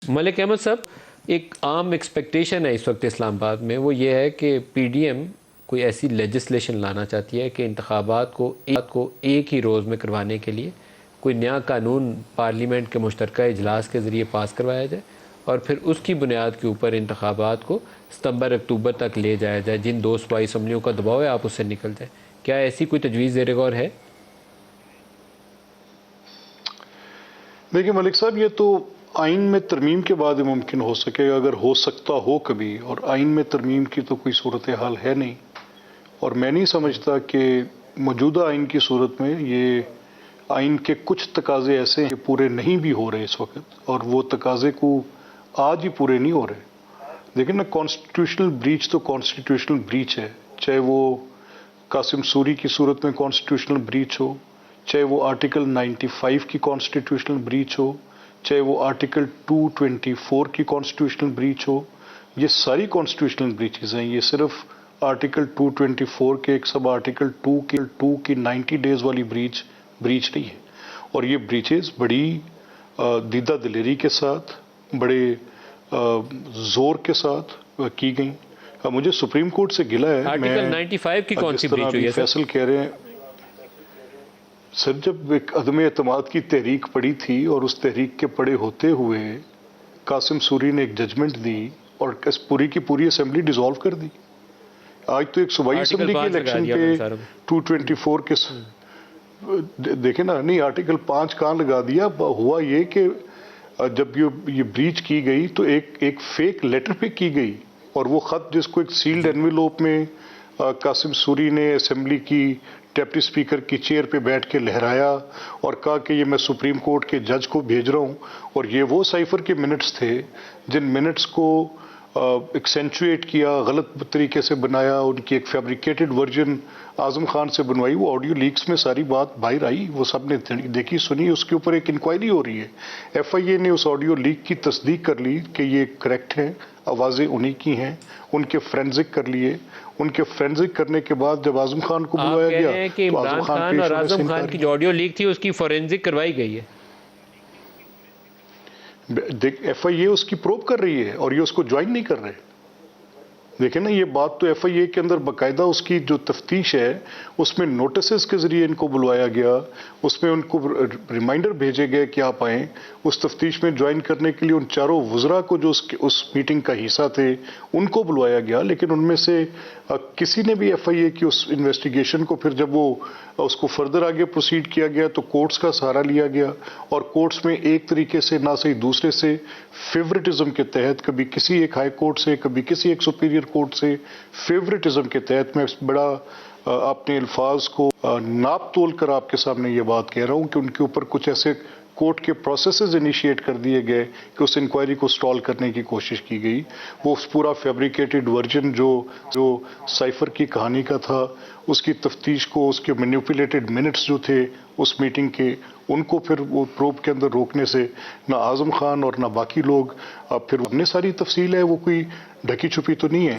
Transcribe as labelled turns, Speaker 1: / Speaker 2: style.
Speaker 1: ملک احمد صاحب، ایک عام ایکسپیکٹیشن ہے اس وقت اسلام آباد میں، وہ یہ ہے کہ پی ڈی ایم کوئی ایسی لیجسلیشن لانا چاہتی ہے کہ انتخابات کو ایک ہی روز میں کروانے کے لیے کوئی نیا قانون پارلیمنٹ کے مشترکہ اجلاس کے ذریعے پاس کروایا جائے اور پھر اس کی بنیاد کے اوپر انتخابات کو ستمبر اکتوبر تک لے جایا جائے. جن دو صوبائی اسمبلیوں کا دباؤ ہے آپ اس سے نکل جائیں. کیا ایسی کوئی تجویز زیر غور ہے؟
Speaker 2: دیکھیں ملک صاحب، یہ تو آئین میں ترمیم کے بعد ہی ممکن ہو سکے گا، اگر ہو سکتا ہو کبھی، اور آئین میں ترمیم کی تو کوئی صورتحال ہے نہیں. اور میں نہیں سمجھتا کہ موجودہ آئین کی صورت میں یہ آئین کے کچھ تقاضے ایسے ہیں کہ پورے نہیں بھی ہو رہے اس وقت، اور وہ تقاضے کو آج ہی پورے نہیں ہو رہے. دیکھیں نا، کانسٹیٹیوشنل بریچ تو کانسٹیٹیوشنل بریچ ہے، چاہے وہ قاسم سوری کی صورت میں کانسٹیٹیوشنل بریچ ہو، چاہے وہ آرٹیکل 95 کی کانسٹیٹیوشنل بریچ ہو، چاہے وہ آرٹیکل 224 کی کانسٹیٹیوشنل بریچ ہو. یہ ساری کانسٹیٹیوشنل بریچز ہیں. یہ صرف آرٹیکل 224 کے ایک سب آرٹیکل 2 کی 90 ڈیز والی بریچ نہیں ہے. اور یہ بریچز بڑی دیدہ دلیری کے ساتھ، بڑے زور کے ساتھ کی گئیں. مجھے سپریم کورٹ سے گلہ ہے،
Speaker 1: آرٹیکل 95 کی کون سی
Speaker 2: جس طرح
Speaker 1: بریچ ہوئی
Speaker 2: ابھی
Speaker 1: ہے
Speaker 2: فیصل کہہ رہے ہیں سر، جب ایک عدم اعتماد کی تحریک پڑی تھی اور اس تحریک کے پڑے ہوتے ہوئے قاسم سوری نے ایک ججمنٹ دی اور پوری کی پوری اسمبلی ڈیزالو کر دی. آج تو ایک صوبائی
Speaker 1: آرٹیکل
Speaker 2: اسمبلی کے
Speaker 1: 5 لگا
Speaker 2: الیکشن
Speaker 1: دیا
Speaker 2: پہ
Speaker 1: ساروں
Speaker 2: 224 کے دیکھیں نا، نہیں آرٹیکل 5 کہاں لگا دیا. ہوا یہ کہ جب یہ بریچ کی گئی تو ایک فیک لیٹر پہ کی گئی، اور وہ خط جس کو ایک سیلڈ انویلوپ میں قاسم سوری نے اسمبلی کی ڈپٹی اسپیکر کی چیئر پہ بیٹھ کے لہرایا اور کہا کہ یہ میں سپریم کورٹ کے جج کو بھیج رہا ہوں. اور یہ وہ سائفر کے منٹس تھے جن منٹس کو ایکسینچویٹ کیا، غلط طریقے سے بنایا، ان کی ایک فیبریکیٹڈ ورژن اعظم خان سے بنوائی. وہ آڈیو لیکس میں ساری بات باہر آئی، وہ سب نے دیکھی سنی. اس کے اوپر ایک انکوائری ہو رہی ہے. ایف آئی اے نے اس آڈیو لیک کی تصدیق کر لی کہ یہ کریکٹ ہیں، آوازیں انہی کی ہیں. ان کے فرینزک کر لیے. ان کے فرینزک کرنے کے بعد جب اعظم خان کو
Speaker 1: آپ
Speaker 2: بلایا
Speaker 1: کہہ
Speaker 2: گیا
Speaker 1: رہے ہیں کہ
Speaker 2: تو
Speaker 1: عمران
Speaker 2: اعظم خان
Speaker 1: خان
Speaker 2: پیش
Speaker 1: اور
Speaker 2: ہونے سے
Speaker 1: اعظم خان
Speaker 2: انکار
Speaker 1: کی
Speaker 2: کیا.
Speaker 1: جو آڈیو لیک تھی اس کی فورینزک کروائی گئی ہے.
Speaker 2: ایف آئی اے اس کی پروب کر رہی ہے اور یہ اس کو جوائن نہیں کر رہے. دیکھیں نا، یہ بات تو ایف آئی اے کے اندر باقاعدہ اس کی جو تفتیش ہے اس میں نوٹسز کے ذریعے ان کو بلوایا گیا، اس میں ان کو ریمائنڈر بھیجے گئے کہ آپ آئیں. اس تفتیش میں جوائن کرنے کے لیے ان چاروں وزراء کو جو اس میٹنگ کا حصہ تھے ان کو بلوایا گیا. لیکن ان میں سے کسی نے بھی ایف آئی اے کی اس انویسٹیگیشن کو، پھر جب وہ اس کو فردر آگے پروسیڈ کیا گیا تو کورٹس کا سہارا لیا گیا. اور کورٹس میں ایک طریقے سے نہ صحیح دوسرے سے فیورٹزم کے تحت، کبھی کسی ایک ہائی کورٹ سے، کبھی کسی ایک سپیریئر کورٹ سے فیورٹزم کے تحت، میں بڑا اپنے الفاظ کو ناپ تول کر آپ کے سامنے یہ بات کہہ رہا ہوں کہ ان کے اوپر کچھ ایسے کورٹ کے پروسیسز انیشیٹ کر دیے گئے کہ اس انکوائری کو سٹال کرنے کی کوشش کی گئی. وہ پورا فیبریکیٹڈ ورژن جو سائفر کی کہانی کا تھا، اس کی تفتیش کو، اس کے مینیپولیٹڈ منٹس جو تھے اس میٹنگ کے، ان کو پھر وہ پروب کے اندر روکنے سے نہ اعظم خان اور نہ باقی لوگ پھر اپنے ساری تفصیل ہے، وہ کوئی ڈھکی چھپی تو نہیں ہے.